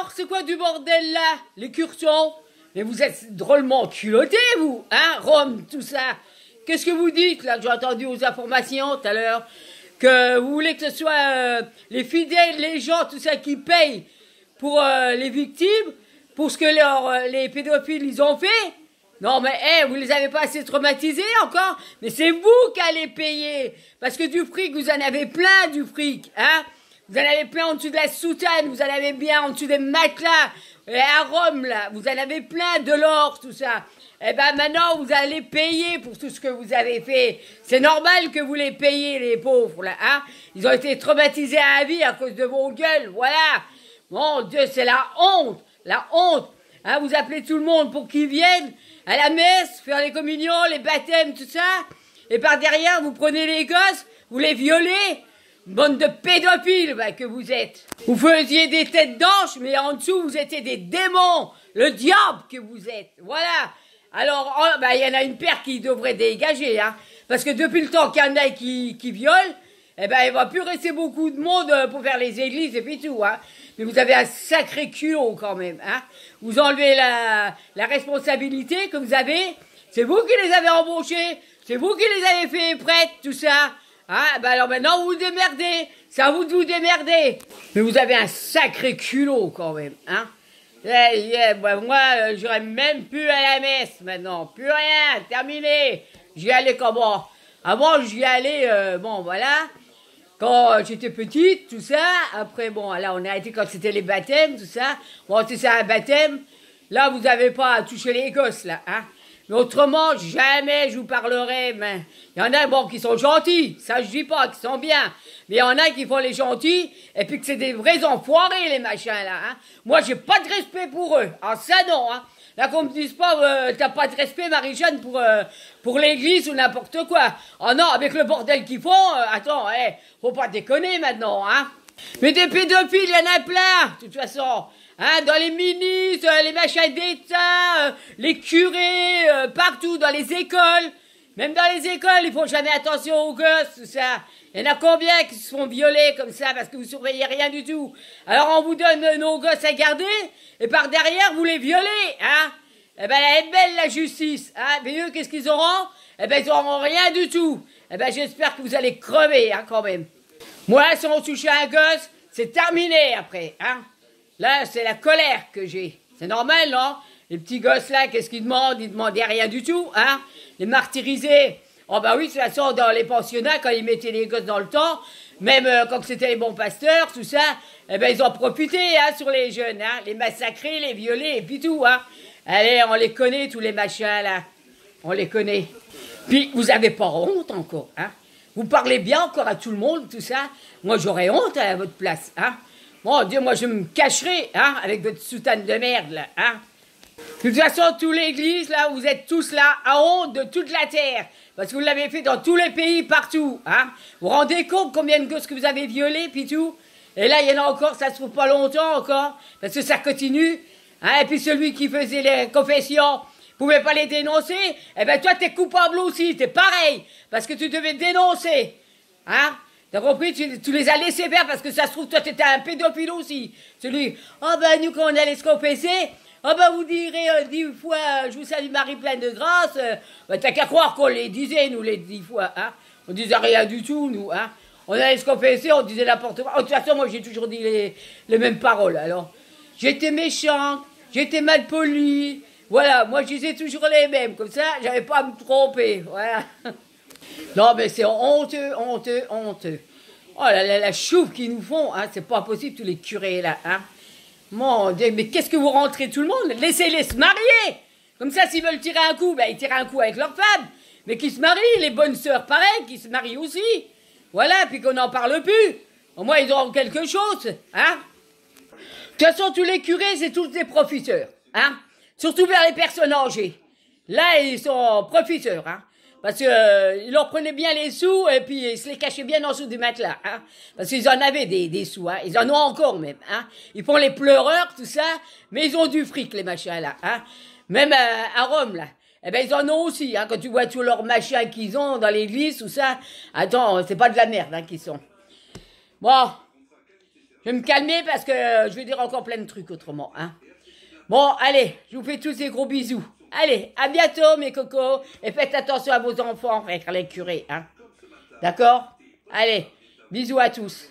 alors, c'est quoi du bordel là? Les cursons? Mais vous êtes drôlement culottés, vous, hein, Rome, tout ça. Qu'est-ce que vous dites, là, que j'ai entendu aux informations tout à l'heure? Que vous voulez que ce soit les fidèles, les gens, tout ça, qui payent pour les victimes, pour ce que les pédophiles, ils ont fait? Non, mais, vous les avez pas assez traumatisés encore? Mais c'est vous qui allez payer. Parce que du fric, vous en avez plein, du fric, hein? Vous en avez plein en dessous de la soutane, vous en avez bien en dessous des matelas. Et à Rome, là, vous en avez plein, de l'or, tout ça. Eh ben maintenant, vous allez payer pour tout ce que vous avez fait. C'est normal que vous les payiez, les pauvres, là, hein? Ils ont été traumatisés à la vie à cause de vos gueules, voilà. Mon Dieu, c'est la honte, la honte. Hein, vous appelez tout le monde pour qu'ils viennent à la messe, faire les communions, les baptêmes, tout ça. Et par derrière, vous prenez les gosses, vous les violez. Bande de pédophiles, bah, que vous êtes. Vous faisiez des têtes d'ange, mais en dessous, vous étiez des démons. Le diable que vous êtes. Voilà. Alors, bah, y en a une paire qui devrait dégager, hein. Parce que depuis le temps qu'il y en a qui violent, eh ben, il va plus rester beaucoup de monde pour faire les églises et puis tout, hein. Mais vous avez un sacré culot quand même, hein. Vous enlevez la responsabilité que vous avez. C'est vous qui les avez embauchés. C'est vous qui les avez fait prêtres, tout ça. Ah, ben alors maintenant, vous vous démerdez. C'est à vous de vous démerder. Mais vous avez un sacré culot, quand même, hein. Moi, j'irai même plus à la messe, maintenant. Plus rien, terminé. J'y allais comment? Avant, j'y allais, bon, voilà. Quand j'étais petite, tout ça. Après, bon, là, on a arrêté quand c'était les baptêmes, tout ça. Bon, c'est ça, un baptême. Là, vous n'avez pas à toucher les gosses, là, hein. Mais autrement, jamais je vous parlerai, mais il y en a, bon, qui sont gentils, ça je dis pas, qui sont bien, mais il y en a qui font les gentils, et puis que c'est des vrais enfoirés, les machins, là, hein. Moi, j'ai pas de respect pour eux, ah, ça non, hein. Là, qu'on me dise pas, t'as pas de respect, Marie-Jeanne, pour l'église ou n'importe quoi. Oh non, avec le bordel qu'ils font, attends, faut pas déconner maintenant, hein. Mais des pédophiles, il y en a plein, de toute façon. Hein, dans les ministres, les machins d'État, les curés, partout, dans les écoles. Même dans les écoles, ils font jamais attention aux gosses, tout ça. Il y en a combien qui se font violer comme ça parce que vous surveillez rien du tout? Alors on vous donne nos gosses à garder, et par derrière, vous les violez, hein? Eh ben, elle est belle, la justice, hein? Mais eux, qu'est-ce qu'ils auront? Eh ben, ils auront rien du tout. Eh ben, j'espère que vous allez crever, hein, quand même. Moi, si on touche à un gosse, c'est terminé après, hein? Là, c'est la colère que j'ai. C'est normal, non? Les petits gosses là, qu'est-ce qu'ils demandent? Ils demandaient rien du tout, hein? Les martyriser. Oh bah oui, de toute façon, dans les pensionnats, quand ils mettaient les gosses dans le temps, même quand c'était les bons pasteurs, tout ça, eh ben ils ont profité, hein, sur les jeunes, hein? Les massacrer, les violer, et puis tout, hein? Allez, on les connaît, tous les machins là. On les connaît. Puis, vous avez pas honte encore, hein? Vous parlez bien encore à tout le monde, tout ça. Moi, j'aurais honte à votre place, hein? Mon Dieu, moi, je me cacherai, hein, avec votre soutane de merde, là, hein. De toute façon, toute l'église, là, vous êtes tous là, à honte de toute la terre. Parce que vous l'avez fait dans tous les pays, partout, hein. Vous vous rendez compte combien de gosses que vous avez violés, puis tout? Et là, il y en a encore, ça se trouve pas longtemps encore, parce que ça continue, hein. Et puis celui qui faisait les confessions, pouvait pas les dénoncer, eh ben toi, t'es coupable aussi, t'es pareil, parce que tu devais dénoncer, hein. T'as compris? Tu les as laissés faire parce que ça se trouve, toi, t'étais un pédophile aussi. Celui, oh ben, nous, quand on allait se confesser, oh ben, vous direz 10 fois, je vous salue Marie pleine de grâce. Ben, t'as qu'à croire qu'on les disait, nous, les 10 fois, hein. On disait rien du tout, nous, hein. On allait se confesser, on disait n'importe quoi. De toute façon, moi, j'ai toujours dit les mêmes paroles, alors. J'étais méchante, j'étais mal polie. Voilà, moi, je disais toujours les mêmes. Comme ça, j'avais pas à me tromper, voilà. Non, mais c'est honteux, honteux, honteux. Oh, la chouffe qu'ils nous font, hein, c'est pas possible, tous les curés, là, hein. Mon Dieu, mais qu'est-ce que vous rentrez tout le monde? Laissez-les se marier. Comme ça, s'ils veulent tirer un coup, ben, ils tirent un coup avec leur femme. Mais qu'ils se marient, les bonnes sœurs, pareil, qui se marient aussi. Voilà, puis qu'on n'en parle plus. Au moins, ils auront quelque chose, hein. De toute façon, tous les curés, c'est tous des profiteurs, hein. Surtout vers les personnes âgées. Là, ils sont profiteurs, hein. Parce que ils leur prenaient bien les sous et puis ils se les cachaient bien en dessous du matelas, hein. Parce qu'ils en avaient des sous, hein. Ils en ont encore même, hein. Ils font les pleureurs, tout ça, mais ils ont du fric, les machins là, hein. Même à Rome, là. Eh ben, ils en ont aussi, hein. Quand tu vois tous leurs machins qu'ils ont dans l'église, tout ça. Attends, c'est pas de la merde, hein, qu'ils sont. Bon. Je vais me calmer parce que je vais dire encore plein de trucs autrement. Hein. Bon, allez, je vous fais tous des gros bisous. Allez, à bientôt mes cocos. Et faites attention à vos enfants avec les curés. Hein. D'accord? Allez, bisous à tous.